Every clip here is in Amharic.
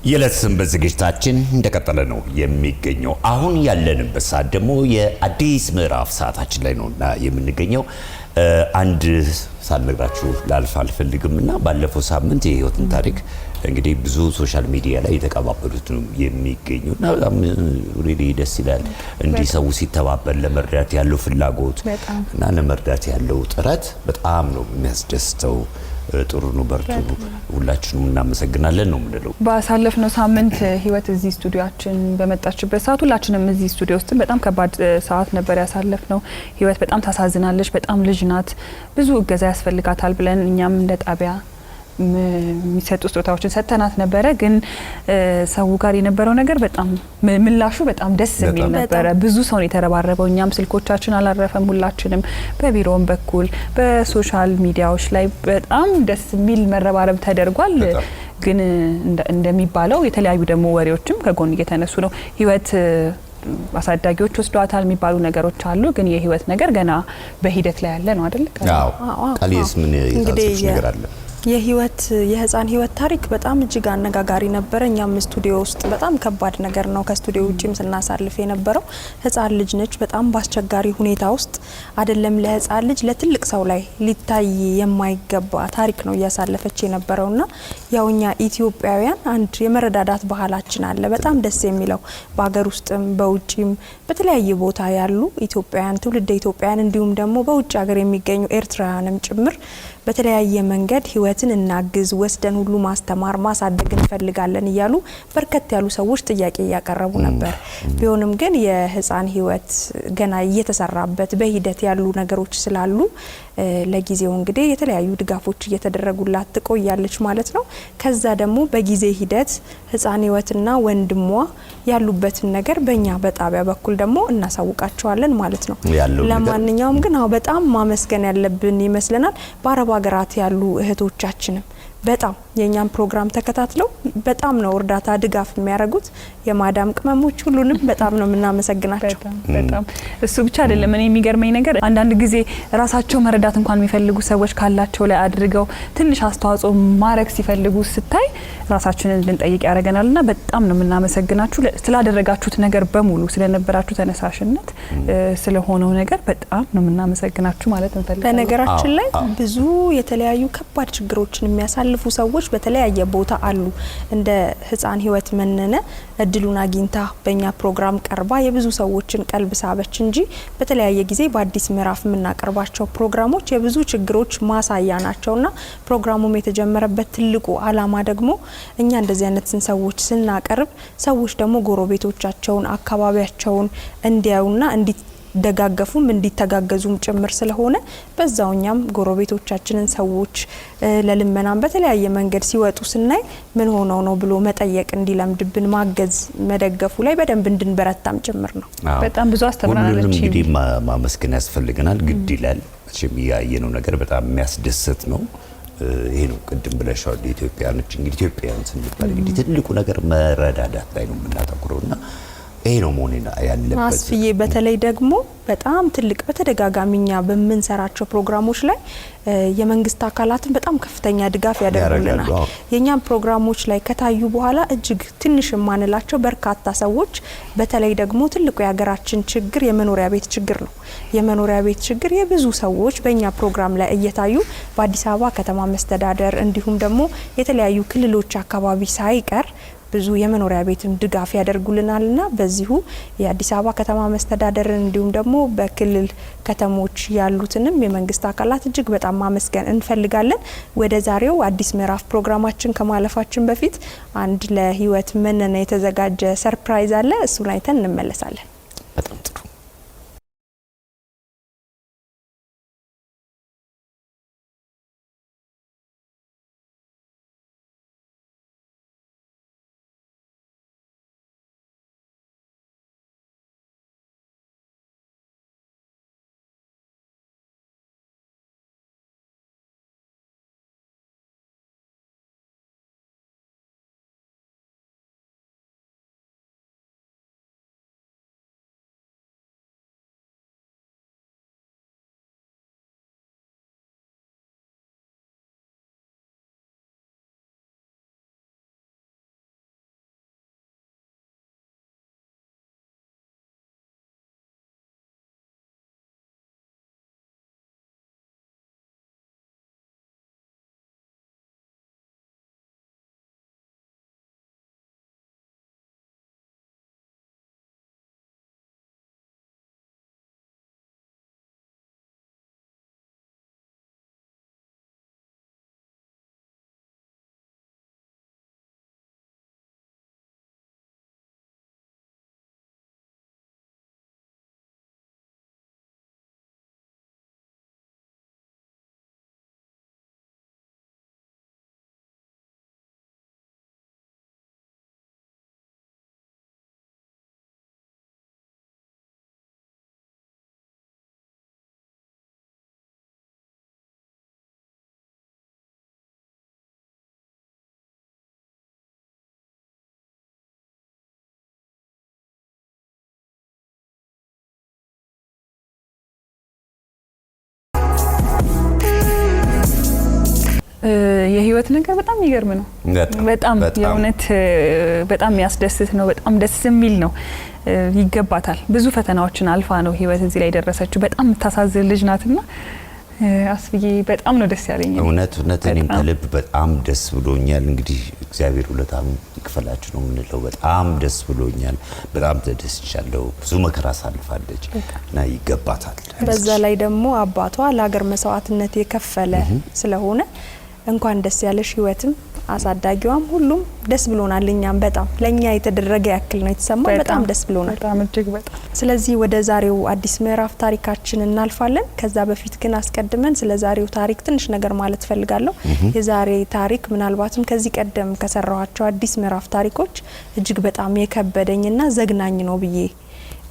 የዕለት ሰንበት ዝግጅታችን እንደቀጠለ ነው የሚገኘው። አሁን ያለንበት ሰዓት ደግሞ የአዲስ ምዕራፍ ሰዓታችን ላይ ነውና የምንገኘው አንድ ሳልነግራችሁ ላልፍ አልፈልግምና ባለፈው ሳምንት የህይወትን ታሪክ እንግዲህ ብዙ ሶሻል ሚዲያ ላይ የተቀባበሉት ነው የሚገኙና በጣም ሪሊ ደስ ይላል። እንዲህ ሰው ሲተባበር ለመርዳት ያለው ፍላጎት እና ለመርዳት ያለው ጥረት በጣም ነው የሚያስደስተው። ጥሩ ነው፣ በርቱ። ሁላችንም እናመሰግናለን ነው የምንለው። ባሳለፍነው ሳምንት ህይወት እዚህ ስቱዲዮአችን በመጣችበት ሰዓት ሁላችንም እዚህ ስቱዲዮ ውስጥ በጣም ከባድ ሰዓት ነበር ያሳለፍነው። ህይወት በጣም ታሳዝናለች። በጣም ልጅ ናት፣ ብዙ እገዛ ያስፈልጋታል ብለን እኛም እንደ ጣቢያ የሚሰጡ ስጦታዎችን ሰጥተናት ነበረ። ግን ሰው ጋር የነበረው ነገር በጣም ምላሹ በጣም ደስ የሚል ነበረ። ብዙ ሰው ነው የተረባረበው። እኛም ስልኮቻችን አላረፈም። ሁላችንም በቢሮም በኩል በሶሻል ሚዲያዎች ላይ በጣም ደስ የሚል መረባረብ ተደርጓል። ግን እንደሚባለው የተለያዩ ደግሞ ወሬዎችም ከጎን እየተነሱ ነው። ህይወት አሳዳጊዎች ወስዷታል የሚባሉ ነገሮች አሉ። ግን የህይወት ነገር ገና በሂደት ላይ ያለ ነው አይደል? አዎ። ቃልስ ምን የታሰበሽ ነገር አለ? የህይወት የህፃን ህይወት ታሪክ በጣም እጅግ አነጋጋሪ ነበር። እኛም ስቱዲዮ ውስጥ በጣም ከባድ ነገር ነው ከስቱዲዮ ውጪም ስናሳልፍ የነበረው። ህፃን ልጅ ነች። በጣም ባስቸጋሪ ሁኔታ ውስጥ አይደለም ለህፃን ልጅ ለትልቅ ሰው ላይ ሊታይ የማይገባ ታሪክ ነው እያሳለፈች የነበረውና ያውኛ ኢትዮጵያውያን አንድ የመረዳዳት ባህላችን አለ በጣም ደስ የሚለው። በአገር ውስጥም በውጪም በተለያየ ቦታ ያሉ ኢትዮጵያውያን ትውልደ ኢትዮጵያውያን እንዲሁም ደግሞ በውጭ ሀገር የሚገኙ ኤርትራውያንም ጭምር በተለያየ መንገድ ህይወትን እናግዝ ወስደን ሁሉ ማስተማር ማሳደግ እንፈልጋለን እያሉ በርከት ያሉ ሰዎች ጥያቄ ያቀረቡ ነበር። ቢሆንም ግን የህፃን ህይወት ገና እየተሰራበት በሂደት ያሉ ነገሮች ስላሉ ለጊዜው እንግዲህ የተለያዩ ድጋፎች እየተደረጉላት ትቆያለች ማለት ነው። ከዛ ደግሞ በጊዜ ሂደት ህፃን ህይወትና ወንድሟ ያሉበትን ነገር በእኛ በጣቢያ በኩል ደግሞ እናሳውቃቸዋለን ማለት ነው። ለማንኛውም ግን በጣም ማመስገን ያለብን ይመስለናል በአረብ ሀገራት ያሉ እህቶቻችንም በጣም የኛን ፕሮግራም ተከታትለው በጣም ነው እርዳታ ድጋፍ የሚያደርጉት። የማዳም ቅመሞች ሁሉንም በጣም ነው የምናመሰግናቸው። በጣም እሱ ብቻ አይደለም። እኔ የሚገርመኝ ነገር አንዳንድ ጊዜ ራሳቸው መረዳት እንኳን የሚፈልጉ ሰዎች ካላቸው ላይ አድርገው ትንሽ አስተዋጽኦ ማድረግ ሲፈልጉ ስታይ ራሳችንን እንድንጠይቅ ያደርገናልና በጣም ነው የምናመሰግናችሁ ስላደረጋችሁት ነገር በሙሉ፣ ስለነበራችሁ ተነሳሽነት፣ ስለሆነው ነገር በጣም ነው የምናመሰግናችሁ ማለት እንፈልጋለን። በነገራችን ላይ ብዙ የተለያዩ ከባድ ችግሮችን የሚያሳልፉ ሰዎች በተለያየ ቦታ አሉ። እንደ ህፃን ህይወት መነነ እድሉን አግኝታ በእኛ ፕሮግራም ቀርባ የብዙ ሰዎችን ቀልብ ሳበች እንጂ በተለያየ ጊዜ በአዲስ ምዕራፍ የምናቀርባቸው ፕሮግራሞች የብዙ ችግሮች ማሳያ ናቸውና ፕሮግራሙም የተጀመረበት ትልቁ አላማ ደግሞ እኛ እንደዚህ አይነት ሰዎች ስናቀርብ ሰዎች ደግሞ ጎረቤቶቻቸውን አካባቢያቸውን እንዲያዩና ደጋገፉም እንዲተጋገዙም ጭምር ስለሆነ በዛውኛም ጎረቤቶቻችንን ሰዎች ለልመናም በተለያየ መንገድ ሲወጡ ስናይ ምን ሆነው ነው ብሎ መጠየቅ እንዲለምድብን ማገዝ መደገፉ ላይ በደንብ እንድንበረታም ጭምር ነው። በጣም ብዙ አስተምራናለች። እንግዲህ ማመስገን ያስፈልገናል፣ ግድ ይላል። እሺም ያየነው ነገር በጣም የሚያስደስት ነው። ይሄ ነው ቅድም ብለሻል። ኢትዮጵያኖች እንግዲህ ኢትዮጵያውያን ስንባል እንግዲህ ትልቁ ነገር መረዳዳት ላይ ነው የምናተኩረውና ይሄ ነው ሞኔና ያለበት። አስፍዬ በተለይ ደግሞ በጣም ትልቅ በተደጋጋሚኛ በመንሰራቸው ፕሮግራሞች ላይ የመንግስት አካላትን በጣም ከፍተኛ ድጋፍ ያደርጉልናል። የኛም ፕሮግራሞች ላይ ከታዩ በኋላ እጅግ ትንሽ ማንላቸው በርካታ ሰዎች በተለይ ደግሞ ትልቁ የሀገራችን ችግር የመኖሪያ ቤት ችግር ነው። የመኖሪያ ቤት ችግር የብዙ ሰዎች በእኛ ፕሮግራም ላይ እየታዩ በአዲስ አበባ ከተማ መስተዳደር እንዲሁም ደግሞ የተለያዩ ክልሎች አካባቢ ሳይቀር ብዙ የመኖሪያ ቤትን ድጋፍ ያደርጉልናልና በዚሁ የአዲስ አበባ ከተማ መስተዳደርን እንዲሁም ደግሞ በክልል ከተሞች ያሉትንም የመንግስት አካላት እጅግ በጣም ማመስገን እንፈልጋለን። ወደ ዛሬው አዲስ ምዕራፍ ፕሮግራማችን ከማለፋችን በፊት አንድ ለህይወት መነነ የተዘጋጀ ሰርፕራይዝ አለ። እሱን አይተን እንመለሳለን። በጣም ጥሩ የህይወት ነገር በጣም ይገርም ነው። በጣም የእውነት በጣም ያስደስት ነው። በጣም ደስ የሚል ነው። ይገባታል። ብዙ ፈተናዎችን አልፋ ነው ህይወት እዚህ ላይ ደረሰችው። በጣም የምታሳዝን ልጅ ናትና አስብዬ በጣም ነው ደስ ያለኝ። እውነት እኔም ከልብ በጣም ደስ ብሎኛል። እንግዲህ እግዚአብሔር ውለታም ይክፈላችሁ ነው የምንለው። በጣም ደስ ብሎኛል። በጣም ተደስቻለሁ። ብዙ መከራ አሳልፋለች እና ይገባታል። በዛ ላይ ደግሞ አባቷ ለሀገር መስዋዕትነት የከፈለ ስለሆነ እንኳን ደስ ያለሽ ህይወትም አሳዳጊዋም ሁሉም ደስ ብሎናል። እኛም በጣም ለኛ የተደረገ ያክል ነው የተሰማው። በጣም ደስ ብሎናል። በጣም እጅግ በጣም። ስለዚህ ወደ ዛሬው አዲስ ምዕራፍ ታሪካችን እናልፋለን። ከዛ በፊት ግን አስቀድመን ስለ ዛሬው ታሪክ ትንሽ ነገር ማለት ፈልጋለሁ። የዛሬ ታሪክ ምናልባትም ከዚህ ቀደም ከሰራኋቸው አዲስ ምዕራፍ ታሪኮች እጅግ በጣም የከበደኝና ዘግናኝ ነው ብዬ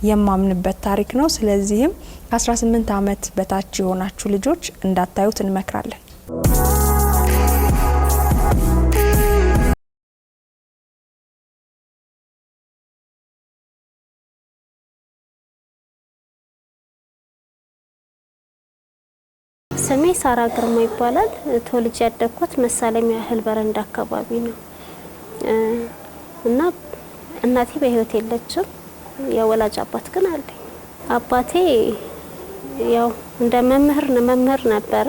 የማምንበት ታሪክ ነው። ስለዚህም ከ18 ዓመት በታች የሆናችሁ ልጆች እንዳታዩት እንመክራለን። ስሜ ሳራ ግርማ ይባላል። ተወልጄ ያደግኩት መሳለሚያ እህል በረንዳ አካባቢ ነው እና እናቴ በህይወት የለችም። የወላጅ አባት ግን አለኝ። አባቴ ያው እንደ መምህር ነበረ።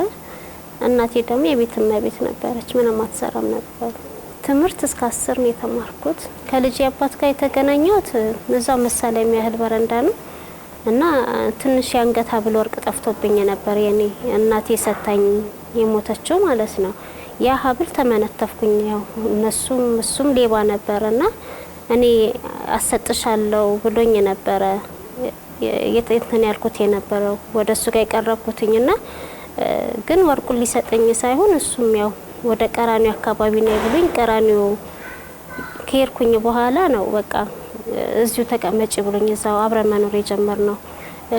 እናቴ ደግሞ የቤት እመቤት ነበረች። ምንም አትሰራም ነበር። ትምህርት እስከ 10 ነው የተማርኩት። ከልጅ አባት ጋር የተገናኘሁት እዛው መሳለሚያ እህል በረንዳ ነው እና ትንሽ ያንገት ሐብል ወርቅ ጠፍቶብኝ ነበር። የኔ እናቴ ሰታኝ የሞተችው ማለት ነው። ያ ሐብል ተመነተፍኩኝ። ያው እሱም ሌባ ነበርና እኔ አሰጥሻለሁ ብሎኝ ነበረ የጥንትን ያልኩት የነበረው ወደሱ ጋር የቀረብኩትኝና ግን ወርቁን ሊሰጠኝ ሳይሆን እሱም ያው ወደ ቀራኒዮ አካባቢ ነው ብሎኝ ቀራኒዮ ከሄድኩኝ በኋላ ነው በቃ እዚሁ ተቀመጪ ብሎኝ እዛው አብረን መኖር የጀመርነው።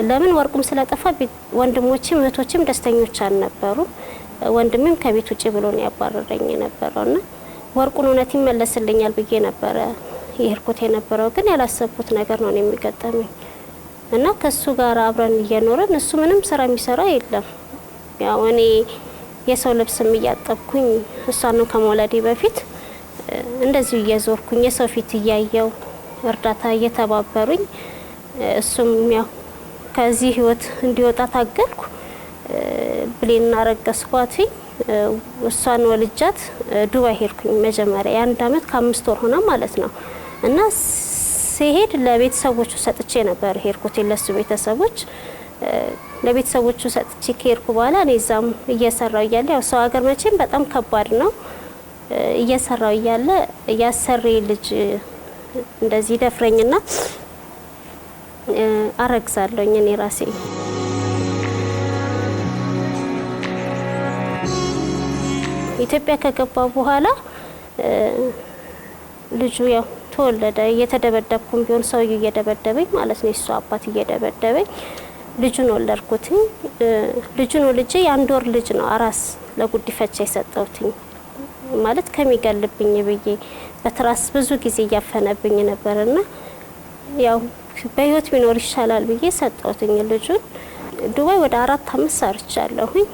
ለምን ወርቁም ስለጠፋ ወንድሞችም እህቶችም ደስተኞች አልነበሩ። ወንድሜም ከቤት ውጪ ብሎ ነው ያባረረኝ የነበረውና ወርቁን እውነት ይመለስልኛል ብዬ ነበረ የሄድኩት የነበረው። ግን ያላሰብኩት ነገር ነው የሚገጠመኝ እና ከሱ ጋር አብረን እየኖረን እሱ ምንም ስራ የሚሰራ የለም። ያው እኔ የሰው ልብስም እያጠብኩኝ እሷን ከመውለዴ በፊት እንደዚሁ እየዞርኩኝ የሰው ፊት እያየው እርዳታ እየተባበሩኝ እሱም ያው ከዚህ ህይወት እንዲወጣ ታገልኩ። ብሌን አረገዝኳት። እሷን ወልጃት ዱባይ ሄድኩኝ። መጀመሪያ የ1 አመት ከ5 ወር ሆነ ማለት ነው እና ሲሄድ ለቤተሰቦቹ ሰጥቼ ነበር ሄድኩት። ለሱ ቤተሰቦች ለቤተሰቦቹ ሰጥቼ ከሄድኩ በኋላ እኔ እዛም እየሰራው እያለ ያው ሰው ሀገር መቼም በጣም ከባድ ነው። እየሰራው እያለ ያሰሪ ልጅ እንደዚህ ደፍረኝና አረግዛለሁኝ እኔ ራሴ። ኢትዮጵያ ከገባ በኋላ ልጁ ያው ተወለደ። እየተደበደብኩም ቢሆን ሰውዬው እየደበደበኝ ማለት ነው። እሱ አባት እየደበደበኝ ልጁን ወለድኩት። ልጁን ወልጄ የ1 ወር ልጅ ነው አራስ ለጉዲፈቻ የሰጠሁትኝ ማለት ከሚገልብኝ ብዬ በትራስ ብዙ ጊዜ እያፈነብኝ ነበርና ያው በህይወት ቢኖር ይሻላል ብዬ ሰጠሁትኝ ልጁን። ዱባይ ወደ 4 አመት ሰርቻለሁኝ።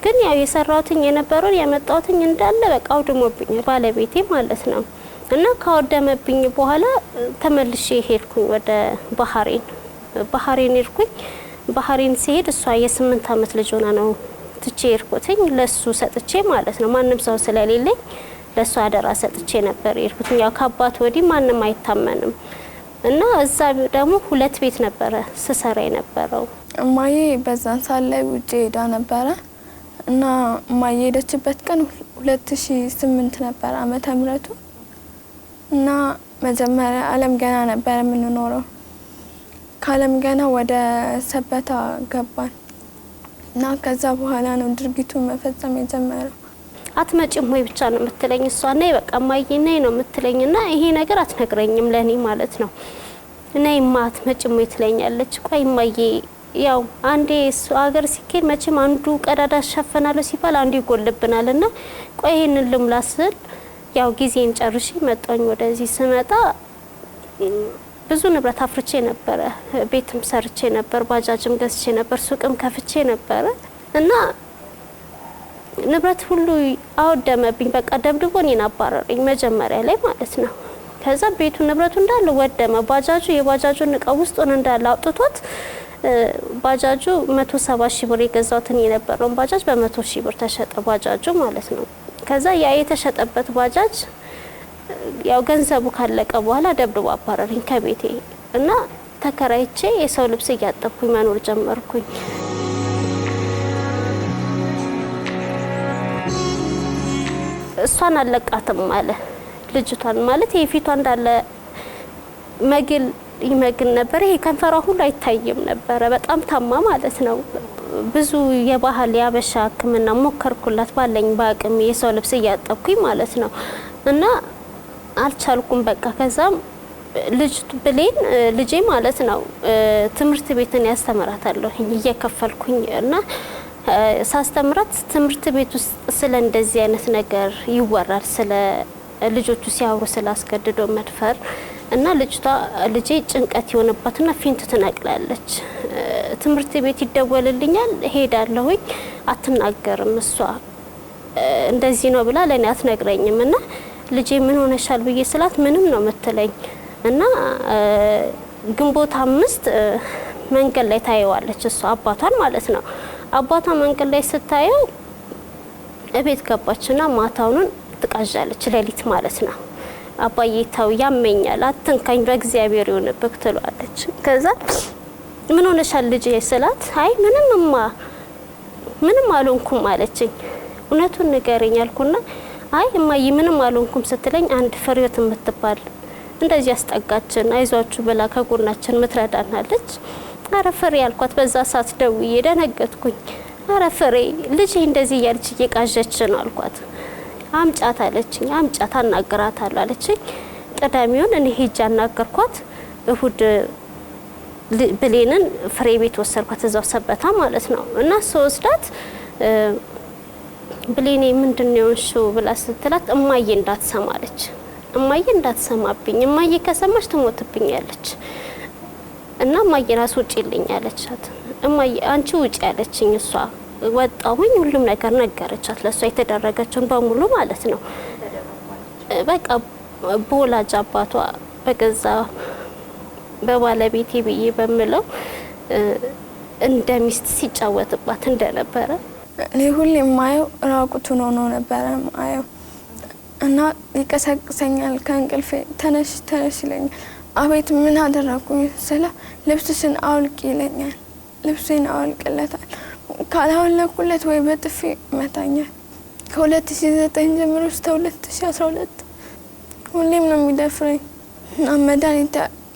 ግን ያው የሰራሁትኝ የነበረው ያመጣሁትኝ እንዳለ በቃ አውድሞብኝ ባለቤቴ ማለት ነው እና ካወደመብኝ በኋላ ተመልሼ ሄድኩኝ ወደ ባህሬን ሄድኩኝ። ባህሬን ሲሄድ እሷ የ8 አመት ልጅ ሆና ነው ትቼ ሄድኩትኝ ለሱ ሰጥቼ ማለት ነው። ማንም ሰው ስለሌለኝ ለሱ አደራ ሰጥቼ ነበር ሄድኩት። ያው ከአባት ወዲህ ማንም አይታመንም እና እዛ ደግሞ 2 ቤት ነበረ ስሰራ የነበረው። እማዬ በዛን ሰዓት ላይ ውጪ ሄዳ ነበረ እና እማዬ ሄደችበት ቀን 2008 ነበር ዓመተ ምህረቱ እና መጀመሪያ አለም ገና ነበር የምንኖረው። ከአለም ገና ወደ ሰበታ ገባን እና ከዛ በኋላ ነው ድርጊቱን መፈጸም የጀመረው። አትመጭም ወይ ብቻ ነው የምትለኝ እሷ ነይ በቃ እማዬ ነይ ነው የምትለኝና ይሄ ነገር አትነግረኝም ለኔ ማለት ነው። ነይማ አትመጭም ወይ ትለኛለች። ቆይ እማዬ ያው አንዴ እሱ ሀገር ሲኬድ መቼም አንዱ ቀዳዳ ሸፈናለሁ ሲባል አንዱ ይጎልብናልና ቆይ ይሄንን ልምላስል ያው ጊዜን ጨርሼ መጣኝ። ወደዚህ ስመጣ ብዙ ንብረት አፍርቼ ነበር። ቤትም ሰርቼ ነበር፣ ባጃጅም ገዝቼ ነበር፣ ሱቅም ከፍቼ ነበር እና ንብረት ሁሉ አወደመብኝ። በቃ ደብድቦ እኔን አባረረኝ መጀመሪያ ላይ ማለት ነው። ከዛ ቤቱ ንብረቱ እንዳለ ወደመ። ባጃጁ የባጃጁን እቃ ውስጡን እንዳለ አውጥቶት ባጃጁ 170 ሺህ ብር የገዛውትን የነበረውን ባጃጅ በ100 ሺህ ብር ተሸጠ ባጃጁ ማለት ነው። ከዛ ያ የተሸጠበት ባጃጅ ያው ገንዘቡ ካለቀ በኋላ ደብድቦ አባረረኝ ከቤቴ እና ተከራይቼ የሰው ልብስ እያጠብኩኝ መኖር ጀመርኩኝ። እሷን አለቃትም አለ ልጅቷን ማለት የፊቷ እንዳለ መግል ይመግል ነበር። ይሄ ከንፈሯ ሁሉ አይታይም ነበር። በጣም ታማ ማለት ነው። ብዙ የባህል ያበሻ ሕክምና ሞከርኩላት ባለኝ በአቅም የሰው ልብስ እያጠብኩኝ ማለት ነው እና አልቻልኩም። በቃ ከዛም ብሌን ልጄ ማለት ነው ትምህርት ቤትን ያስተምራታለሁ እየከፈልኩኝ እና ሳስተምራት ትምህርት ቤት ውስጥ ስለ እንደዚህ አይነት ነገር ይወራል፣ ስለ ልጆቹ ሲያወሩ ስላስገድዶ መድፈር እና ልጄ ጭንቀት የሆነባትና ፊንት ትነቅላለች። ትምህርት ቤት ይደወልልኛል፣ ሄዳለሁኝ። አትናገርም እሷ እንደዚህ ነው ብላ ለኔ አትነግረኝም እና ልጄ ምን ሆነሻል ብዬ ስላት ምንም ነው የምትለኝ እና ግንቦት 5 መንገድ ላይ ታየዋለች እሷ አባቷን ማለት ነው። አባቷ መንገድ ላይ ስታየው እቤት ገባችና ማታውን ትቃዣለች፣ ሌሊት ማለት ነው። አባዬ ተው ያመኛል፣ አትንካኝ፣ በእግዚአብሔር ይሁንብክ ትሏለች። ከዛ ምን ሆነሻል ልጄ ስላት አይ ምንም አልሆንኩም አለችኝ። እውነቱን ንገረኝ አልኩና አይ እማዬ ምንም አልሆንኩም ስትለኝ አንድ ፍሬዎት የምትባል እንደዚህ አስጠጋችን፣ አይዟችሁ ብላ ከጎናችን ምትረዳናለች። አረ ፍሬ አልኳት። በዛ ሰዓት ደውዬ ደነገጥኩኝ። አረ ፍሬ ልጄ እንደዚህ እያለች እየቃዠች ነው አልኳት። አምጫት አለችኝ። አምጫት አናግራታለሁ አለችኝ። ቅዳሜውን እኔ ሄጄ አናገርኳት። እሁድ ብሌንን ፍሬ ቤት ወሰድኳት፣ እዛው ሰበታ ማለት ነው እና ስወስዳት ብሌኔ ምንድነው እሺው ብላ ስትላት እማዬ እንዳትሰማለች። እማዬ እንዳትሰማብኝ፣ እማዬ ከሰማች ትሞትብኛለች እና እማዬ ራስ ውጪ ልኛለቻት። እማዬ አንቺ ውጪ ያለችኝ እሷ ወጣሁኝ። ሁሉም ነገር ነገረቻት፣ ለሷ የተደረገችውን በሙሉ ማለት ነው። በቃ በወላጅ አባቷ በገዛ በባለቤቴ ብዬ በምለው እንደ ሚስት ሲጫወትባት እንደነበረ እኔ ሁሌ የማየው ራቁቱን ሆኖ ነበረ ማየው እና ይቀሰቅሰኛል ከእንቅልፌ። ተነሽ ይለኛል። አቤት ምን አደረኩኝ ስለ ልብስሽን አውልቂ ይለኛል። ልብሴን አውልቅለታል። ካላወለኩለት ወይ በጥፊ መታኛል። ከ2009 ጀምሮ እስከ 2012 ሁሌም ነው የሚደፍረኝ እና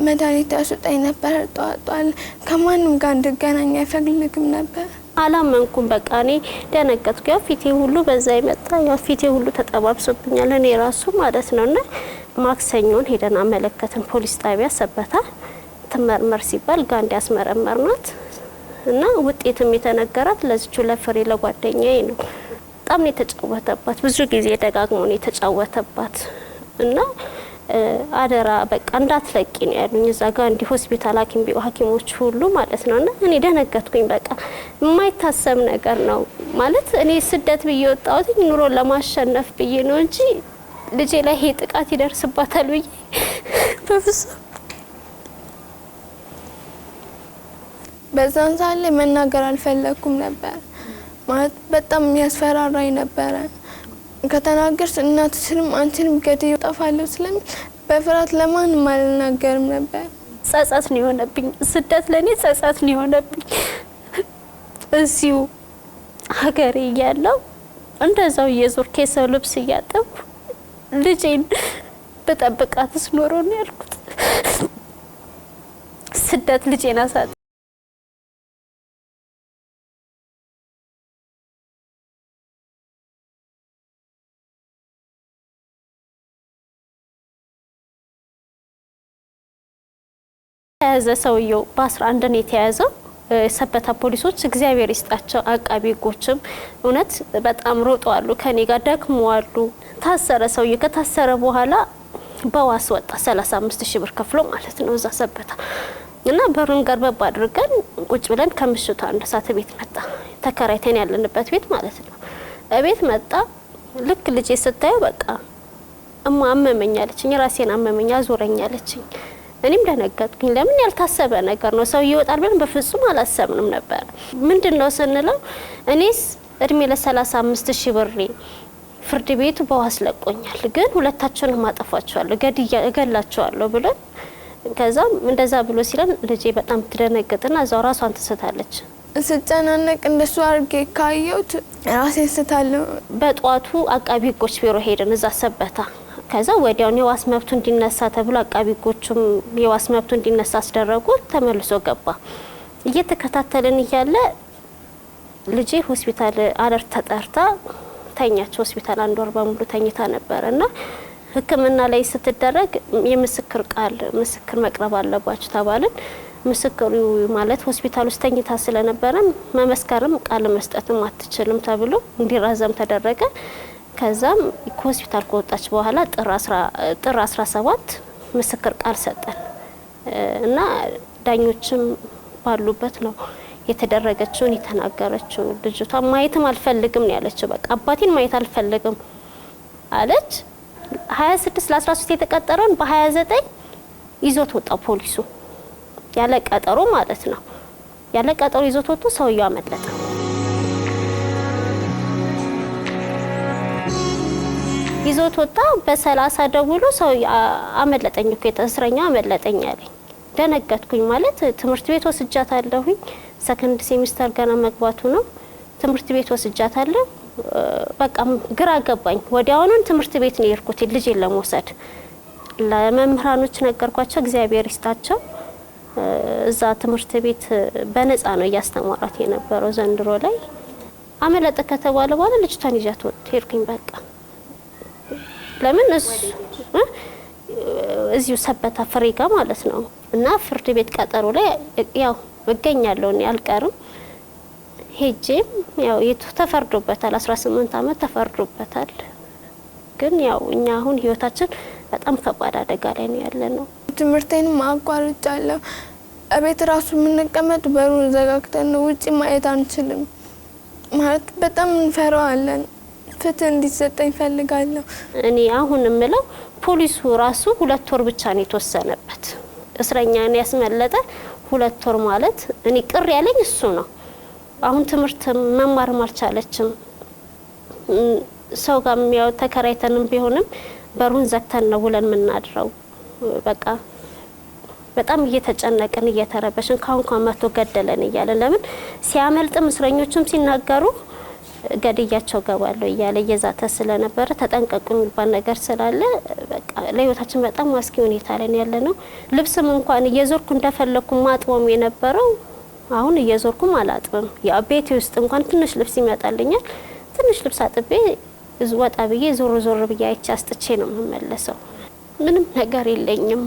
መድኃኒት ያስወጣኝ ነበር። ጧጧል ከማንም ጋር እንድገናኝ አይፈልግም ነበር። አላመንኩም። በቃ እኔ ደነገጥኩ። ያው ፊቴ ሁሉ በዛ ይመጣ፣ ያው ፊቴ ሁሉ ተጠባብሶብኛል እኔ ራሱ ማለት ነውና ማክሰኞን ሄደን አመለከትን ፖሊስ ጣቢያ ሰበታ። ትመርመር ሲባል ጋንዲ ያስመረመርናት እና ውጤትም የተነገራት ለዚቹ ለፍሬ ለጓደኛዬ ነው። በጣም የተጫወተባት ብዙ ጊዜ ደጋግሞ ነው የተጫወተባት እና አደራ በቃ እንዳትለቂ ነው ያሉኝ። እዛ ጋንዲ ሆስፒታል ሐኪሞች ሁሉ ማለት ነውና እኔ ደነገጥኩኝ። በቃ የማይታሰብ ነገር ነው ማለት እኔ ስደት ብዬ ወጣሁት ኑሮ ለማሸነፍ ብዬ ነው እንጂ ልጄ ላይ ይሄ ጥቃት ይደርስባታል ብዬ በፍጹም። በዛን ሰዓት ላይ መናገር አልፈለኩም ነበር ማለት በጣም ያስፈራራኝ ነበረ። ከተናገርሽ እናትሽንም አንቺንም ገድዬ እጠፋለሁ ስለሚል በፍርሃት ለማንም አልናገርም ነበር። ጸጸት ነው የሆነብኝ። ስደት ለኔ ጸጸት ነው የሆነብኝ። እዚሁ ሀገሬ እያለሁ እንደዛው እየዞርኩ የሰው ልብስ እያጠብኩ ልጄን በጠብቃትስ ኖሮ ነው ያልኩት። ስደት ልጄን አሳጥ ያዘ ሰውየው በ11 ነው የተያዘው። ሰበታ ፖሊሶች እግዚአብሔር ይስጣቸው አቃቢ ሕጎችም እውነት በጣም ሮጠዋሉ፣ ከኔ ጋር ደክመዋሉ። ታሰረ ሰውየው። ከታሰረ በኋላ በዋስ ወጣ 35,000 ብር ከፍሎ ማለት ነው እዛ ሰበታ እና በሩን ገርበብ አድርገን ቁጭ ብለን ከምሽቱ 1 ሰዓት ቤት መጣ። ተከራይተን ያለንበት ቤት ማለት ነው። እቤት መጣ ልክ ልጄ ስታየው በቃ አመመኝ አለችኝ ራሴን አመመኝ አዞረኝ አለችኝ እኔም ደነገጥኩኝ ለምን ያልታሰበ ነገር ነው ሰው ይወጣል ብለን በፍጹም አላሰብንም ነበር ምንድነው ስንለው እኔስ እድሜ ለ35000 ብር ፍርድ ቤቱ በዋስ ለቆኛል ግን ሁለታቸውን ማጠፋቸዋለሁ ገድያቸዋለሁ ብሎ ከዛም እንደዛ ብሎ ሲለን ልጄ በጣም ትደነገጥና እዛው ራሷን ትስታለች ስጨናነቅ እንደሱ አርጌ ካየሁት ራሴን ስታለሁ በጧቱ አቃቢ ህጎች ቢሮ ሄደን እዛ ሰበታ ከዛ ወዲያው የዋስ መብቱ እንዲነሳ ተብሎ አቃቢ ህጎቹም የዋስ መብቱ እንዲነሳ አስደረጉ ተመልሶ ገባ እየተከታተልን ይያለ ልጄ ሆስፒታል አለርት ተጠርታ ተኛች ሆስፒታል አንድ ወር በሙሉ ተኝታ ነበርና ህክምና ላይ ስትደረግ የምስክር ቃል ምስክር መቅረብ አለባችሁ ተባልን ምስክሩ ማለት ሆስፒታል ውስጥ ተኝታ ስለነበረ መመስከርም ቃል መስጠትም አትችልም ተብሎ እንዲራዘም ተደረገ ከዛም ሆስፒታል ከወጣች በኋላ ጥር 17 ምስክር ቃል ሰጠን እና ዳኞችም ባሉበት ነው የተደረገችውን የተናገረችው ልጅቷ ማየትም አልፈልግም ነው ያለችው በቃ አባቴን ማየት አልፈልግም አለች 26 ለ13 የተቀጠረውን በ29 ይዞት ወጣ ፖሊሱ ያለ ቀጠሮ ማለት ነው ያለ ቀጠሮ ይዞት ወጥቶ ሰውየው አመለጠ ይዞት ወጣ በ30 ደውሎ ሰው አመለጠኝ እኮ የተስረኛ አመለጠኝ አለኝ ደነገጥኩኝ ማለት ትምህርት ቤት ወስጃታለሁኝ ሰከንድ ሴሚስተር ገና መግባቱ ነው ትምህርት ቤት ወስጃታለሁ በቃ ግራ ገባኝ ወዲያውኑን ትምህርት ቤት ነው የርኩት ልጄን ለመውሰድ ለመምህራኖች ነገርኳቸው እግዚአብሔር ይስጣቸው እዛ ትምህርት ቤት በነፃ ነው ያስተማራት የነበረው ዘንድሮ ላይ አመለጠ ከተባለ በኋላ ልጅቷን ይዣት ሄድኩኝ በቃ ለምን እዚሁ ሰበታ ፍሬጋ ማለት ነው እና ፍርድ ቤት ቀጠሮ ላይ ያው እገኛለሁ እኔ አልቀርም ሄጄም ያው ተፈርዶበታል 18 አመት ተፈርዶበታል ግን ያው እኛ አሁን ህይወታችን በጣም ከባድ አደጋ ላይ ነው ያለነው ትምህርቴን ማቋረጫለሁ አቤት ራሱ ምንቀመጥ በሩን ዘጋግተን ነው ውጪ ማየት አንችልም ማለት በጣም እንፈራዋለን ፍትህ እንዲሰጠኝ ፈልጋለሁ እኔ አሁን እምለው ፖሊሱ ራሱ 2 ወር ብቻ ነው የተወሰነበት እስረኛን ያስመለጠ 2 ወር ማለት እኔ ቅር ያለኝ እሱ ነው አሁን ትምህርት መማር ማልቻለችም ሰው ጋር የሚያው ተከራይተንም ቢሆንም በሩን ዘግተን ነው ውለን ምናድረው በቃ በጣም እየተጨነቀን እየተረበሽን ካሁን መቶ ገደለን ይያለን ለምን ሲያመልጥም እስረኞችም ሲናገሩ ገድያቸው ገባለው ይያለ የዛተ ስለነበረ ተጠንቀቁ የሚባል ነገር ስላለ በቃ ለህይወታችን በጣም አስጊ ሁኔታ ላይ ያለነው ልብስም እንኳን እየዞርኩ እንደፈለኩ ማጥቦም የነበረው አሁን እየዞርኩም አላጥብም ያ ቤቴ ውስጥ እንኳን ትንሽ ልብስ ይመጣልኛል ትንሽ ልብስ አጥቤ ወጣ ብዬ ዞር ብዬ አይቼ አስጥቼ ነው የምመለሰው ምንም ነገር የለኝም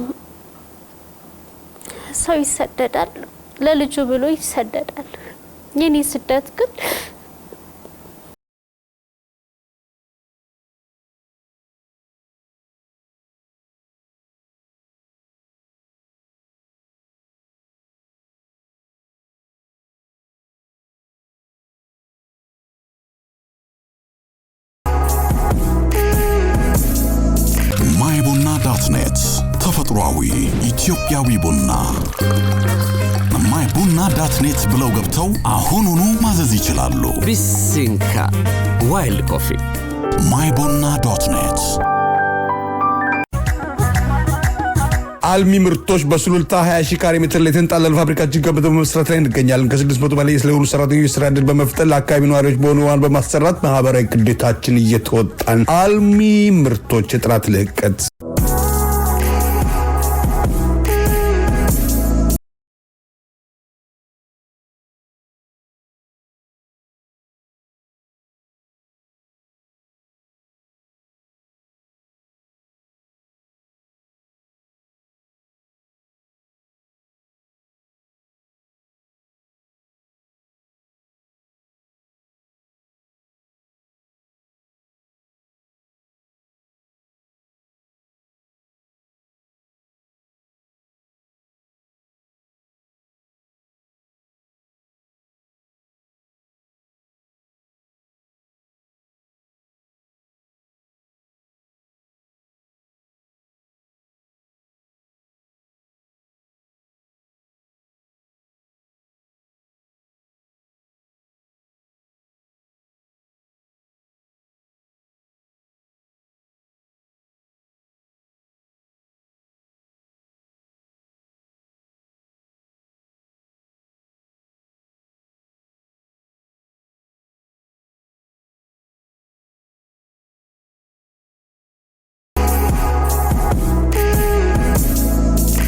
ሰው ይሰደዳል ለልጁ ብሎ ይሰደዳል የኔ ስደት ግን ማይቡና.net ተፈጥሯዊ ኢትዮጵያዊ ቡና ማይቡና.net ብለው ገብተው አሁኑኑ ማዘዝ ይችላሉ ቢሲንካ ዋይልድ ኮፊ ማይቡና.net አልሚ ምርቶች በሱሉልታ 20,000 ካሬ ሜትር ላይ ተንጣለለ ፋብሪካችን ገንብተው በመስራት ላይ እንገኛለን ከ600 በላይ ስለሆኑ ሰራተኞች ስራ ዕድል በመፍጠር ለአካባቢ ነዋሪዎች በሆነዋን በማሰራት ማህበራዊ ግዴታችን እየተወጣን አልሚ ምርቶች የጥራት ልህቀት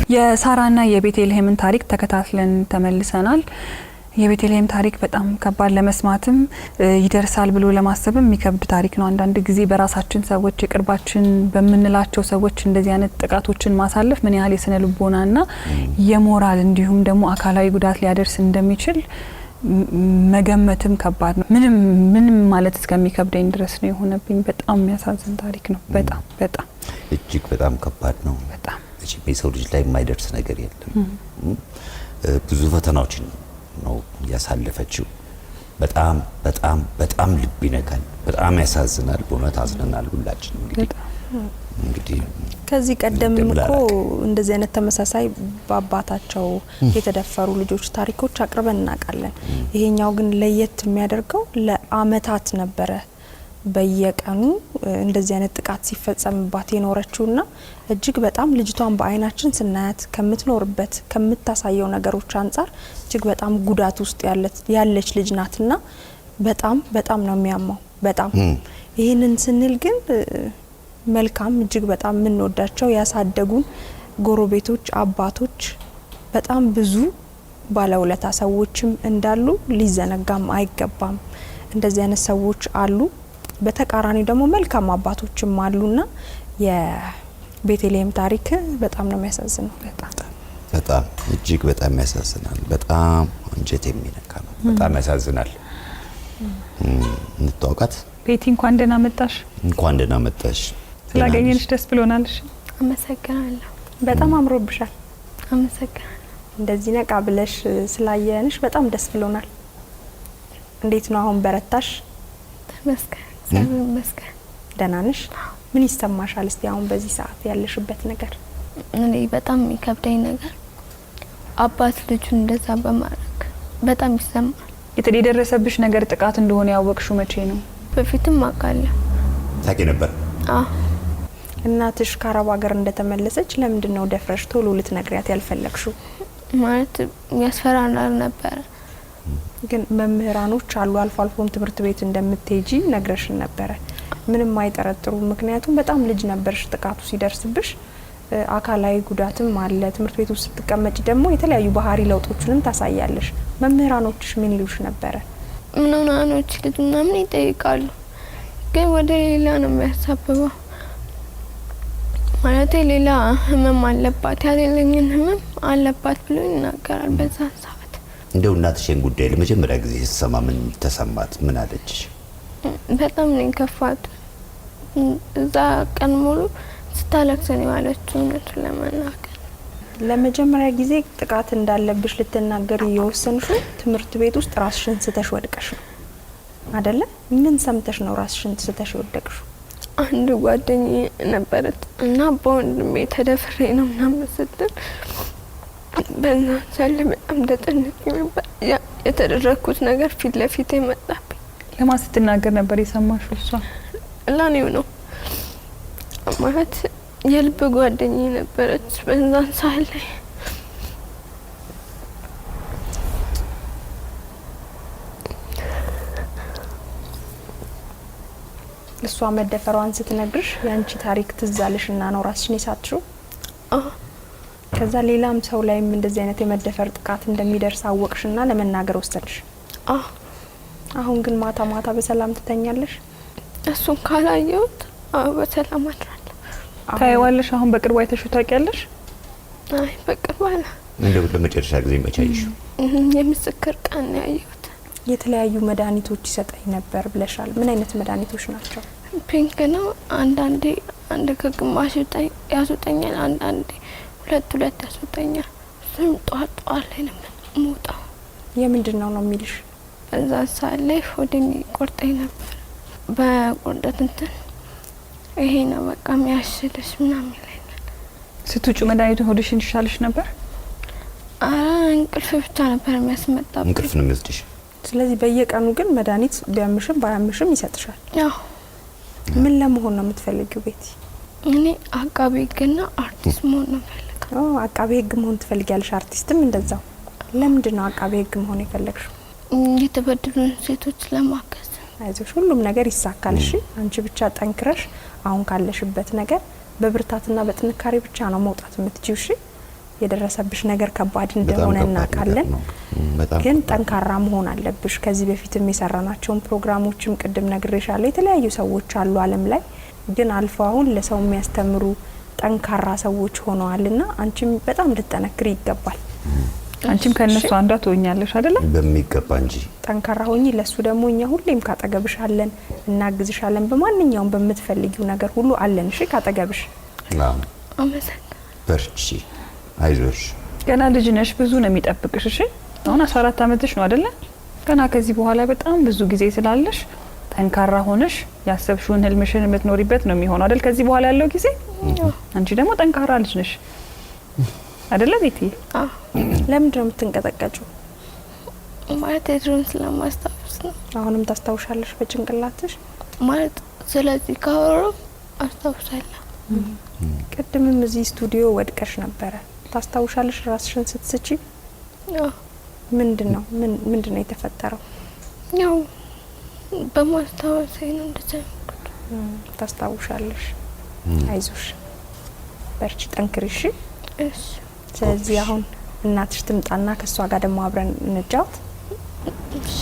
የሳራና የቤተልሔምን ታሪክ ተከታትለን ተመልሰናል። የቤተልሔም ታሪክ በጣም ከባድ ለመስማትም ይደርሳል ብሎ ለማሰብም የሚከብድ ታሪክ ነው። አንዳንድ ጊዜ በራሳችን ሰዎች የቅርባችን በምንላቸው ሰዎች እንደዚህ አይነት ጥቃቶችን ማሳለፍ ምን ያህል የስነ ልቦናና የሞራል እንዲሁም ደግሞ አካላዊ ጉዳት ሊያደርስ እንደሚችል መገመትም ከባድ ነው። ምንም ማለት እስከሚከብደኝ ድረስ ነው የሆነብኝ። በጣም የሚያሳዝን ታሪክ ነው። በጣም እጅግ በጣም ከባድ ነው። በጣም የሰው ልጅ ላይ የማይደርስ ነገር የለም። ብዙ ፈተናዎችን ነው ያሳለፈችው። በጣም ልብ ይነካል። በጣም ያሳዝናል። በእውነት አዝነናል ሁላችንም። እንግዲህ ከዚህ ቀደምም እኮ እንደዚህ አይነት ተመሳሳይ በአባታቸው የተደፈሩ ልጆች ታሪኮች አቅርበን እናውቃለን። ይሄኛው ግን ለየት የሚያደርገው ለአመታት ነበረ በየቀኑ እንደዚህ አይነት ጥቃት ሲፈጸምባት የኖረችውና እጅግ በጣም ልጅቷን በአይናችን ስናያት ከምትኖርበት ከምታሳየው ነገሮች አንጻር እጅግ በጣም ጉዳት ውስጥ ያለች ልጅ ናትና በጣም ነው የሚያማው። በጣም ይህንን ስንል ግን መልካም እጅግ በጣም የምንወዳቸው ያሳደጉን ጎረቤቶች፣ አባቶች በጣም ብዙ ባለውለታ ሰዎችም እንዳሉ ሊዘነጋም አይገባም። እንደዚህ አይነት ሰዎች አሉ። በተቃራኒ ደግሞ መልካም አባቶችም አሉና የቤተልሔም ታሪክ በጣም ነው የሚያሳዝነው። በጣም እጅግ በጣም ያሳዝናል። በጣም አንጀት የሚነካ ነው። በጣም ያሳዝናል። እንተዋወቃት። ቤቲ እንኳን ደህና መጣሽ። እንኳን ደህና መጣሽ። ስላገኘንሽ ደስ ብሎናል። አመሰግናለሁ። በጣም አምሮብሻል። አመሰግናለሁ። እንደዚህ ነቃ ብለሽ ስላየንሽ በጣም ደስ ብሎናል። እንዴት ነው አሁን በረታሽ? ተመስገን መስገን። ደህና ነሽ? ምን ይሰማሻል? እስቲ አሁን በዚህ ሰዓት ያለሽበት ነገር? እኔ በጣም የሚከብደኝ ነገር አባት ልጁን እንደዛ በማድረግ በጣም ይሰማል። የደረሰብሽ ነገር ጥቃት እንደሆነ ያወቅሽው መቼ ነው? በፊትም አውቃለሁ። ታውቂ ነበር? እናትሽ ከአረብ ሀገር እንደተመለሰች ለምንድን ነው ደፍረሽ ቶሎ ልትነግሪያት ያልፈለግሽው? ማለት ያስፈራራል ነበር። ግን መምህራኖች አሉ አልፎ አልፎም ትምህርት ቤት እንደምትሄጂ ነግረሽን ነበረ። ምንም አይጠረጥሩ። ምክንያቱም በጣም ልጅ ነበርሽ ጥቃቱ ሲደርስብሽ። አካላዊ ጉዳትም አለ። ትምህርት ቤት ውስጥ ስትቀመጪ ደግሞ የተለያዩ ባህሪ ለውጦችንም ታሳያለሽ። መምህራኖችሽ ምን ይሉሽ ነበረ? ምናምኖች ልጅ ምናምን ይጠይቃሉ፣ ግን ወደ ሌላ ነው የሚያሳብበው። ማለት ሌላ ህመም አለባት ያለኝን ህመም አለባት ብሎ ይናገራል። በዛ ሰዓት እንደው እናትሽን ጉዳይ ለመጀመሪያ ጊዜ ስትሰማ ምን ተሰማት? ምን አለች? በጣም ነው ከፋት። እዛ ቀን ሙሉ ስታለቅስ ነው ያለችው። እውነቱን ለመናገር ለመጀመሪያ ጊዜ ጥቃት እንዳለብሽ ልትናገሪ የወሰንሽው ትምህርት ቤት ውስጥ ራስሽን ስተሽ ወድቀሽ ነው አይደለ? ምን ሰምተሽ ነው ራስሽን ስተሽ ወድቀሽ? አንድ ጓደኛዬ ነበረች እና በወንድሜ ተደፍሬ ነው ምናምን ስትል በዛ ሳለ በጣም ተጨንቄ ነበር። የተደረኩት ነገር ፊት ለፊት መጣብኝ። ለማን ስትናገር ነበር የሰማሽው? እሷ ለኔው ነው ማለት የልብ ጓደኛዬ ነበረች በዛ ሳለ። እሷ መደፈሯን ስትነግርሽ ያንቺ ታሪክ ትዛልሽና ነው ራስሽን የሳትሽው? ከዛ ሌላም ሰው ላይም እንደዚህ አይነት የመደፈር ጥቃት እንደሚደርስ አወቅሽና ለመናገር ወሰንሽ? አሁን ግን ማታ ማታ በሰላም ትተኛለሽ? እሱን ካላየሁት በሰላም አድራለሁ። ታይዋለሽ? አሁን በቅርቡ አይተሽው ታውቂያለሽ? አይ በቅርቡ አላ። እንደው ለመጨረሻ ጊዜ መቼ አየሽው? የምስክር ቀን ነው ያየሁት። የተለያዩ መድኃኒቶች ይሰጠኝ ነበር ብለሻል። ምን አይነት መድኃኒቶች ናቸው? ፒንክ ነው። አንዳንዴ አንድ ከግማሽ ያስወጣኛል፣ አንዳንዴ ሁለት ያስወጣኛል። እሱም ጧት ላይ ነው የምወጣው። የምንድን ነው የሚልሽ? በዛ ሰዓት ላይ ሆዴን ይቆርጠኝ ነበር። በቁርጠት እንትን ይሄ ነው በቃ የሚያሽልሽ ምናምን ይለኛል። ስትውጪ መድኃኒቱን ሆድሽን ይሻልሽ ነበር? እንቅልፍ ብቻ ነበር የሚያስመጣብኝ። እንቅልፍ ነው የሚወስድሽ? ስለዚህ በየቀኑ ግን መድኃኒት ቢያምሽም ባያምሽም ይሰጥሻል? ያው ምን ለመሆን ነው የምትፈልጊው ቤቲ? እኔ አቃቤ ሕግና አርቲስት መሆን ነው ፈልጋለሁ። አቃቤ ሕግ መሆን ትፈልጊያለሽ? አርቲስትም እንደዛው? ለምንድን ነው አቃቤ ሕግ መሆን የፈለግሽው? የተበደሉን ሴቶች ለማገዝ። አይዞሽ፣ ሁሉም ነገር ይሳካል። እሺ፣ አንቺ ብቻ ጠንክረሽ አሁን ካለሽበት ነገር በብርታትና በጥንካሬ ብቻ ነው መውጣት የምትችይው። እሺ፣ የደረሰብሽ ነገር ከባድ እንደሆነ እናውቃለን። ግን ጠንካራ መሆን አለብሽ። ከዚህ በፊትም የሰራናቸውን ፕሮግራሞችም ቅድም ነግሬሻለሁ። የተለያዩ ሰዎች አሉ ዓለም ላይ ግን አልፎ አሁን ለሰው የሚያስተምሩ ጠንካራ ሰዎች ሆነዋልና አንቺም በጣም ልትጠነክሪ ይገባል። አንቺም ከነሱ አንዷ ትሆኛለሽ አይደለ? በሚገባ እንጂ ጠንካራ ሆኚ። ለሱ ደግሞ እኛ ሁሌም ካጠገብሻለን፣ እናግዝሻለን። በማንኛውም በምትፈልጊው ነገር ሁሉ አለን። እሺ ካጠገብሽ። በርቺ፣ አይዞሽ። ገና ልጅ ነሽ፣ ብዙ ነው የሚጠብቅሽ። እሺ አሁን 14 አመትሽ ነው አይደለ? ገና ከዚህ በኋላ በጣም ብዙ ጊዜ ስላለሽ ጠንካራ ሆነሽ ያሰብሽውን ህልምሽን የምትኖሪበት ነው የሚሆነው አይደል? ከዚህ በኋላ ያለው ጊዜ አንቺ ደግሞ ጠንካራ ልጅ ነሽ አይደለ ቤቲ? ለምን ነው የምትንቀጠቀጪው? ማለት ድሮን ስለማስታውስ ነው። አሁንም ታስታውሻለሽ በጭንቅላትሽ? ማለት ስለዚህ ካወሩ አስታውሳለሁ። ቅድምም እዚህ ስቱዲዮ ወድቀሽ ነበረ። ታስታውሻለሽ ራስሽን ስትስቺ? ምንድነው የተፈጠረው? ያው በማስታወስ ነው እንደዛ። ታስታውሻለሽ? አይዞሽ፣ በርቺ፣ ጠንክሪ። እሺ። ስለዚህ አሁን እናትሽ ትምጣና ከሷ ጋር ደግሞ አብረን እንጫወት። እሺ።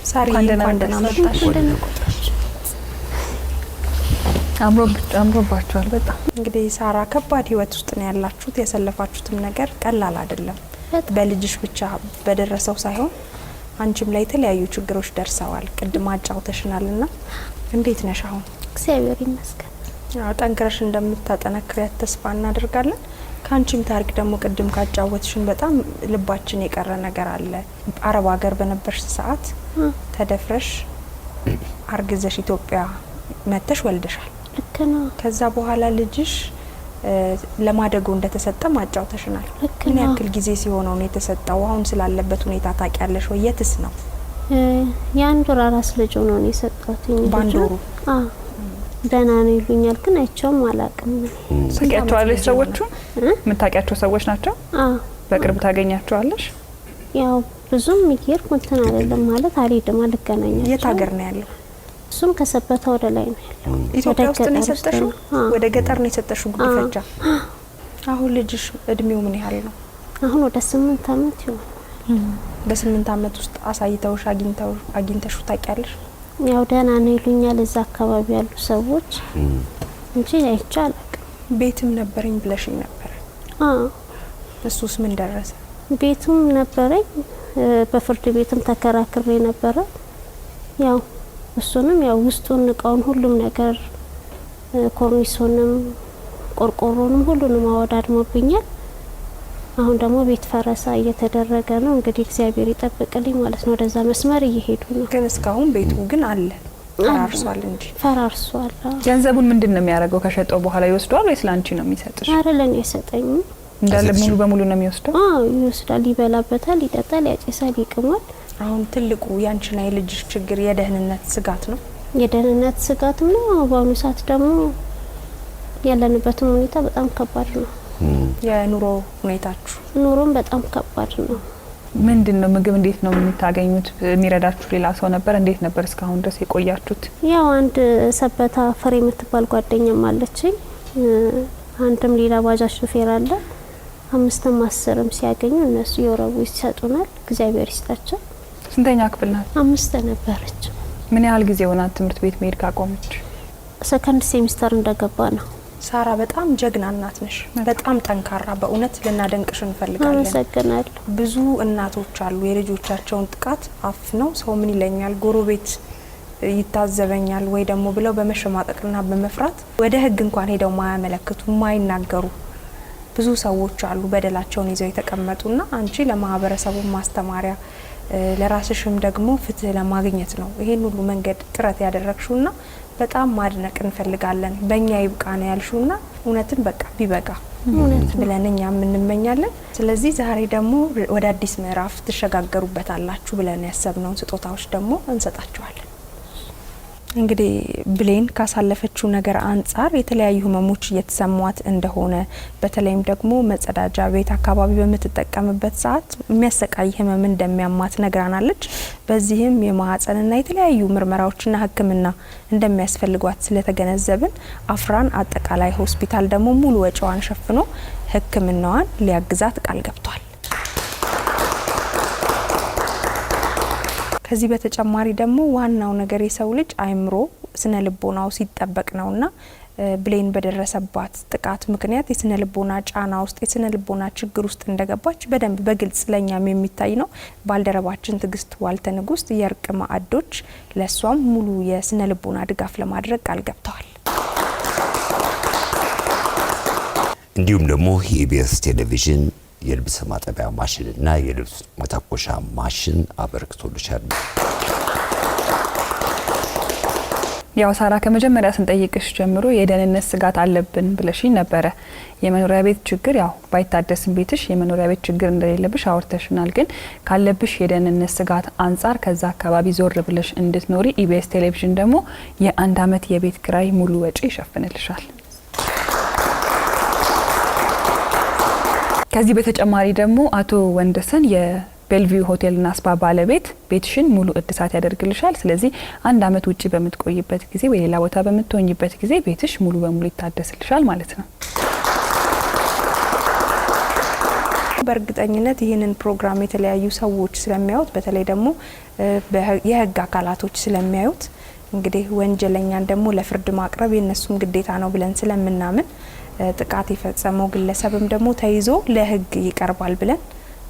ሳሪ እንኳን ደህና መጣሽ። አምሮባችኋል በጣም። እንግዲህ ሳራ ከባድ ህይወት ውስጥ ነው ያላችሁት። ያሰለፋችሁትም ነገር ቀላል አይደለም። በልጅሽ ብቻ በደረሰው ሳይሆን አንቺም ላይ የተለያዩ ችግሮች ደርሰዋል። ቅድም አጫውተሽናልና እንዴት ነሽ አሁን? እግዚአብሔር ይመስገን። ጠንክረሽ እንደምታጠነክሪያት ተስፋ እናደርጋለን። ካንቺም ታሪክ ደግሞ ቅድም ካጫወትሽን በጣም ልባችን የቀረ ነገር አለ። አረብ ሀገር በነበርሽ ሰዓት ተደፍረሽ አርግዘሽ ኢትዮጵያ መተሽ ወልደሻል። ልክ ነው። ከዛ በኋላ ልጅሽ ለማደጎ እንደተሰጠ ማጫውተሽናል። ምን ያክል ጊዜ ሲሆነው ነው የተሰጠው? አሁን ስላለበት ሁኔታ ታውቂያለሽ ወይ? የትስ ነው? የአንድ ወር አራስ ልጅ ሆኖ ነው የሰጠሁትኝ። ባንድ ወሩ? ደህና ነው ይሉኛል፣ ግን አይቼውም አላውቅም። ታውቂያቸዋለሽ? ሰዎቹ የምታውቂያቸው ሰዎች ናቸው? በቅርብ ታገኛቸዋለሽ? ያው ብዙም ይሄድኩ እንትን አይደለም ማለት አልሄድም፣ አልገናኛቸውም። የት ሀገር ነው ያለው? እሱም ከሰበታ ወደ ላይ ነው ያለው። ኢትዮጵያ ውስጥ ነው የሰጠሽው? ወደ ገጠር ነው የሰጠሽው ጉዲፈቻ? አሁን ልጅሽ እድሜው ምን ያህል ነው? አሁን ወደ 8 አመት ይሆናል። በ8 አመት ውስጥ አሳይተውሽ አግኝተሽው ታውቂያለሽ? ያው ደህና ነው ይሉኛል እዛ አካባቢ ያሉ ሰዎች እንጂ አይቼ አላውቅም። ቤትም ነበረኝ ብለሽኝ ነበር። እሱስ ምን ደረሰ? ቤቱም ነበረኝ፣ በፍርድ ቤትም ተከራክሬ ነበረ። ያው እሱንም ያው ውስጡን እቃውን ሁሉም ነገር ኮርኒሱንም ቆርቆሮንም ሁሉንም አወዳድሞብኛል። አሁን ደግሞ ቤት ፈረሳ እየተደረገ ነው። እንግዲህ እግዚአብሔር ይጠብቅልኝ ማለት ነው። ወደዛ መስመር እየሄዱ ነው። ግን እስካሁን ቤቱ ግን አለ፣ ፈራርሷል እንጂ። ፈራርሷል። ገንዘቡን ምንድነው የሚያደርገው? ከሸጠው በኋላ ይወስዷል ወይስ ላንቺ ነው የሚሰጥሽ? አረ ለኔ አይሰጠኝም። እንዳለ ሙሉ በሙሉ ነው የሚወስደው? ይወስዳል፣ ይበላበታል፣ ይጠጣል፣ ያጨሳል፣ ይቅማል። አሁን ትልቁ ያንቺና የልጅሽ ችግር የደህንነት ስጋት ነው። የደህንነት ስጋትም ነው። በአሁኑ ሰዓት ደግሞ ያለንበትም ሁኔታ በጣም ከባድ ነው። የኑሮ ሁኔታችሁ? ኑሮም በጣም ከባድ ነው። ምንድነው? ምግብ እንዴት ነው የምታገኙት? የሚረዳችሁ ሌላ ሰው ነበር? እንዴት ነበር እስካሁን ድረስ የቆያችሁት? ያው አንድ ሰበታ ፍሬ የምትባል ጓደኛም አለችኝ። አንድም ሌላ ባጃጅ ሹፌር አለ። 5ም 10ም ሲያገኙ እነሱ የወረቡ ይሰጡናል። እግዚአብሔር ይስጣቸው። ስንተኛ ክፍል ናት? 5 ነበረች። ምን ያህል ጊዜ ሆናት ትምህርት ቤት መሄድ ካቆመች? ሰከንድ ሴሚስተር እንደገባ ነው። ሳራ በጣም ጀግና እናት ነሽ። በጣም ጠንካራ፣ በእውነት ልናደንቅሽ እንፈልጋለን። አመሰግናለሁ። ብዙ እናቶች አሉ የልጆቻቸውን ጥቃት አፍነው ሰው ምን ይለኛል፣ ጎረቤት ይታዘበኛል ወይ ደግሞ ብለው በመሸማቀቅና በመፍራት ወደ ሕግ እንኳን ሄደው ማያመለክቱ ማይናገሩ ብዙ ሰዎች አሉ በደላቸውን ይዘው የተቀመጡና አንቺ ለማህበረሰቡ ማስተማሪያ ለራስሽም ደግሞ ፍትህ ለማግኘት ነው ይሄን ሁሉ መንገድ ጥረት ያደረግሽውና በጣም ማድነቅ እንፈልጋለን። በእኛ ይብቃ ነው ያልሽውና እውነትን በቃ ቢበቃ ብለን እኛም እንመኛለን። ስለዚህ ዛሬ ደግሞ ወደ አዲስ ምዕራፍ ትሸጋገሩበታላችሁ ብለን ያሰብነውን ስጦታዎች ደግሞ እንሰጣችኋለን። እንግዲህ ብሌን ካሳለፈችው ነገር አንጻር የተለያዩ ህመሞች እየተሰሟት እንደሆነ በተለይም ደግሞ መጸዳጃ ቤት አካባቢ በምትጠቀምበት ሰዓት የሚያሰቃይ ህመም እንደሚያማት ነግራናለች። በዚህም የማህፀንና የተለያዩ ምርመራዎችና ህክምና እንደሚያስፈልጓት ስለተገነዘብን አፍራን አጠቃላይ ሆስፒታል ደግሞ ሙሉ ወጪዋን ሸፍኖ ህክምናዋን ሊያግዛት ቃል ገብቷል። ከዚህ በተጨማሪ ደግሞ ዋናው ነገር የሰው ልጅ አይምሮ ስነ ልቦናው ሲጠበቅ ነውና ብሌን በደረሰባት ጥቃት ምክንያት የስነ ልቦና ጫና ውስጥ የስነ ልቦና ችግር ውስጥ እንደገባች በደንብ በግልጽ ለኛም የሚታይ ነው። ባልደረባችን ትግስት ዋልተ ንጉስ የእርቅ ማዕዶች ለሷም ሙሉ የስነ ልቦና ድጋፍ ለማድረግ ቃል ገብተዋል። እንዲሁም ደግሞ የኢቢኤስ ቴሌቪዥን የልብስ ማጠቢያ ማሽን እና የልብስ መተኮሻ ማሽን አበርክቶልሻል። ያው ሳራ ከመጀመሪያ ስንጠይቅሽ ጀምሮ የደህንነት ስጋት አለብን ብለሽኝ ነበረ። የመኖሪያ ቤት ችግር ያው ባይታደስም ቤትሽ የመኖሪያ ቤት ችግር እንደሌለብሽ አውርተሽናል። ግን ካለብሽ የደህንነት ስጋት አንጻር ከዛ አካባቢ ዞር ብለሽ እንድትኖሪ ኢቢኤስ ቴሌቪዥን ደግሞ የ1 አመት የቤት ኪራይ ሙሉ ወጪ ይሸፍንልሻል። ከዚህ በተጨማሪ ደግሞ አቶ ወንደሰን የቤልቪው ሆቴልና ስፓ ባለቤት ቤትሽን ሙሉ እድሳት ያደርግልሻል። ስለዚህ 1 አመት ውጪ በምትቆይበት ጊዜ ወይ ሌላ ቦታ በምትሆኝበት ጊዜ ቤትሽ ሙሉ በሙሉ ይታደስልሻል ማለት ነው። በእርግጠኝነት ይህንን ፕሮግራም የተለያዩ ሰዎች ስለሚያዩት በተለይ ደግሞ የህግ አካላቶች ስለሚያዩት እንግዲህ ወንጀለኛን ደግሞ ለፍርድ ማቅረብ የነሱም ግዴታ ነው ብለን ስለምናምን ጥቃት የፈጸመው ግለሰብም ደግሞ ተይዞ ለህግ ይቀርባል ብለን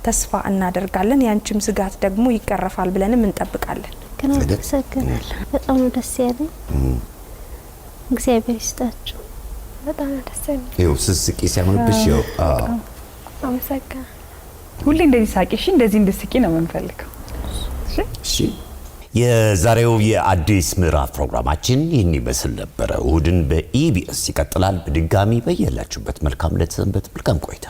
ተስፋ እናደርጋለን። ያንቺም ስጋት ደግሞ ይቀርፋል ብለንም እንጠብቃለን። ግን አመሰግናለሁ። በጣም ነው ደስ ያለኝ። እግዚአብሔር ይስጣችሁ። በጣም ደስ ያለኝ። ይኸው ስስቂ ሲያምርብሽ ይኸው አመሰግናለሁ። ሁሌ እንደዚህ ሳቂሽ እንደዚህ እንድስቂ ነው የምንፈልገው። እሺ የዛሬው የአዲስ ምዕራፍ ፕሮግራማችን ይህን ይመስል ነበረ። እሁድን በኢቢኤስ ይቀጥላል። በድጋሚ በየላችሁበት መልካም ለተሰንበት መልካም ቆይታ